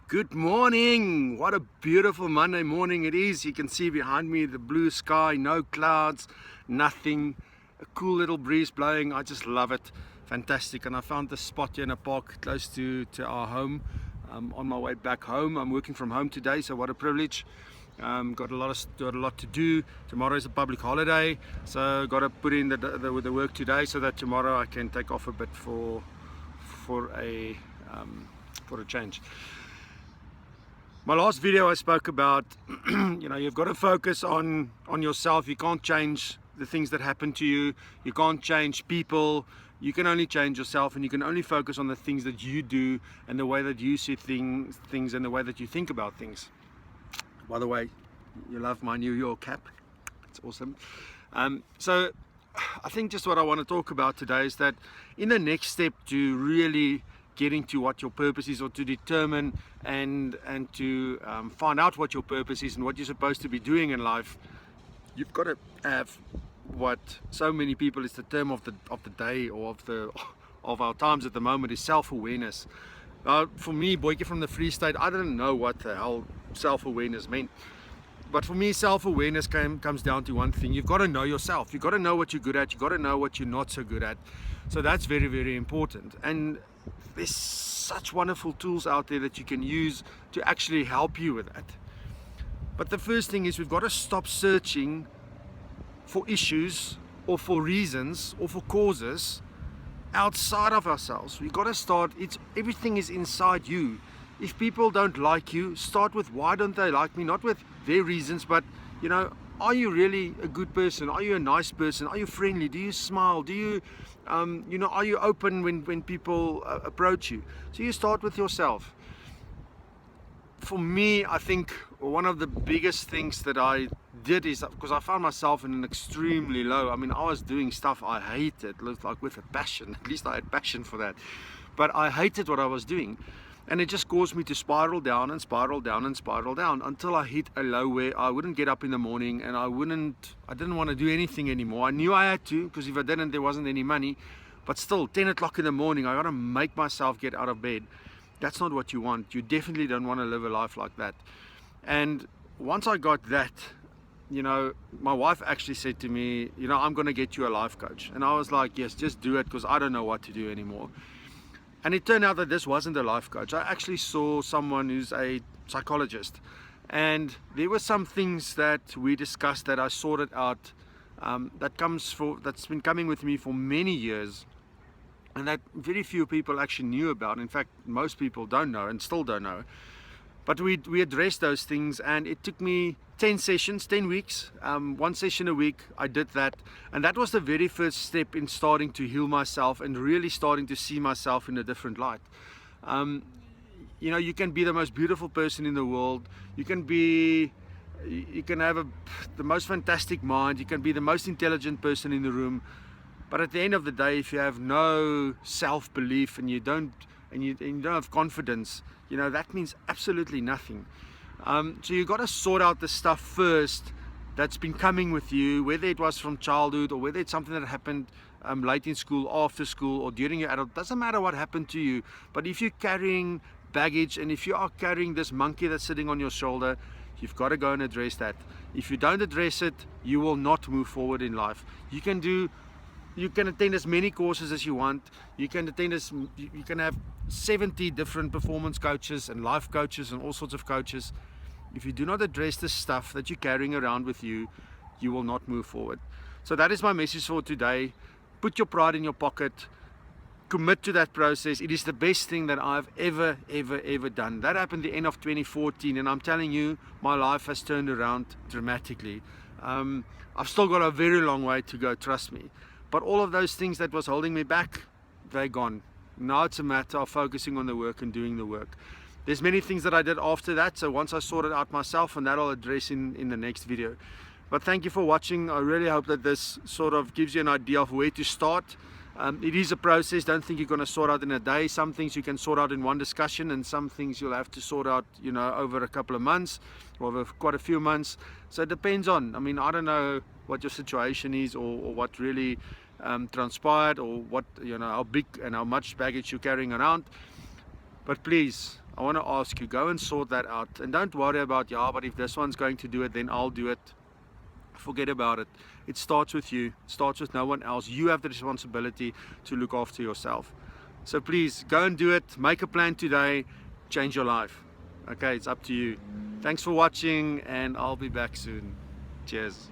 Good morning. What a beautiful Monday morning it is. You can see behind me the blue sky, no clouds, nothing, a cool little breeze blowing. I just love it. Fantastic. And I found this spot here in a park close to our home. On my way back home. I'm working from home today, so what a privilege. Got a lot to do. Tomorrow is a public holiday, so got to put in the work today so that tomorrow I can take off a bit for a change. My last video I spoke about, you've got to focus on yourself. You can't change the things that happen to you. You can't change people. You can only change yourself, and you can only focus on the things that you do and the way that you see things and the way that you think about things. By the way, you love my New York cap. It's awesome. So I think just what I want to talk about today is that in the next step to really getting to what your purpose is, or to determine and to find out what your purpose is and what you're supposed to be doing in life, you've got to have what so many people, is the term of the day, or of our times at the moment, is self-awareness. For me, boyke from the Free State, I didn't know what the hell self-awareness meant. But for me, self-awareness comes down to one thing. You've got to know yourself. You've got to know what you're good at. You've got to know what you're not so good at. So that's very, very important. And there's such wonderful tools out there that you can use to actually help you with that. But the first thing is, we've got to stop searching for issues or for reasons or for causes outside of ourselves. We've got to start, everything is inside you. If people don't like you, start with, why don't they like me? Not with their reasons, but are you really a good person? Are you a nice person? Are you friendly? Do you smile? Do you are you open when people approach you? So you start with yourself. For me, I think one of the biggest things that I did is, because I found myself in an extremely low, I was doing stuff I hated, like with a passion. At least I had passion for that, but I hated what I was doing, and it just caused me to spiral down and spiral down and spiral down until I hit a low where I wouldn't get up in the morning, and I didn't want to do anything anymore. I knew I had to, because if I didn't, there wasn't any money. But still, 10 o'clock in the morning, I got to make myself get out of bed. That's not what you want. You definitely don't want to live a life like that. And once I got that, my wife actually said to me, I'm going to get you a life coach. And I was like, yes, just do it, because I don't know what to do anymore. And it turned out that this wasn't a life coach. I actually saw someone who's a psychologist. And there were some things that we discussed that I sorted out, that's been coming with me for many years, and that very few people actually knew about. In fact, most people don't know and still don't know. But we addressed those things, and it took me 10 sessions, 10 weeks, one session a week. I did that, and that was the very first step in starting to heal myself and really starting to see myself in a different light. You can be the most beautiful person in the world. You can have the most fantastic mind. You can be the most intelligent person in the room. But at the end of the day, if you have no self-belief and you don't have confidence, that means absolutely nothing. So you've got to sort out the stuff first that's been coming with you, whether it was from childhood or whether it's something that happened late in school, after school, or during your adult. Doesn't matter what happened to you. But if you're carrying baggage, and if you are carrying this monkey that's sitting on your shoulder, you've got to go and address that. If you don't address it, you will not move forward in life. You can attend as many courses as you want. You can have 70 different performance coaches and life coaches and all sorts of coaches. If you do not address the stuff that you're carrying around with you, you will not move forward. So that is my message for today. Put your pride in your pocket. Commit to that process. It is the best thing that I've ever done. That happened at the end of 2014, and I'm telling you, my life has turned around dramatically. I've still got a very long way to go, trust me. But all of those things that was holding me back, they're gone. Now it's a matter of focusing on the work and doing the work. There's many things that I did after that, so once I sorted out myself, and that I'll address in the next video. But thank you for watching. I really hope that this sort of gives you an idea of where to start. It is a process. Don't think you're going to sort out in a day. Some things you can sort out in one discussion, and some things you'll have to sort out, over a couple of months, or over quite a few months. So it depends on, I don't know what your situation is, or what really transpired, or what, how big and how much baggage you're carrying around. But please, I want to ask you, go and sort that out, and don't worry about, yeah, but if this one's going to do it, then I'll do it. Forget about it. It starts with you. It starts with no one else. You have the responsibility to look after yourself. So please go and do it. Make a plan today. Change your life. Okay, it's up to you. Thanks for watching, and I'll be back soon. Cheers.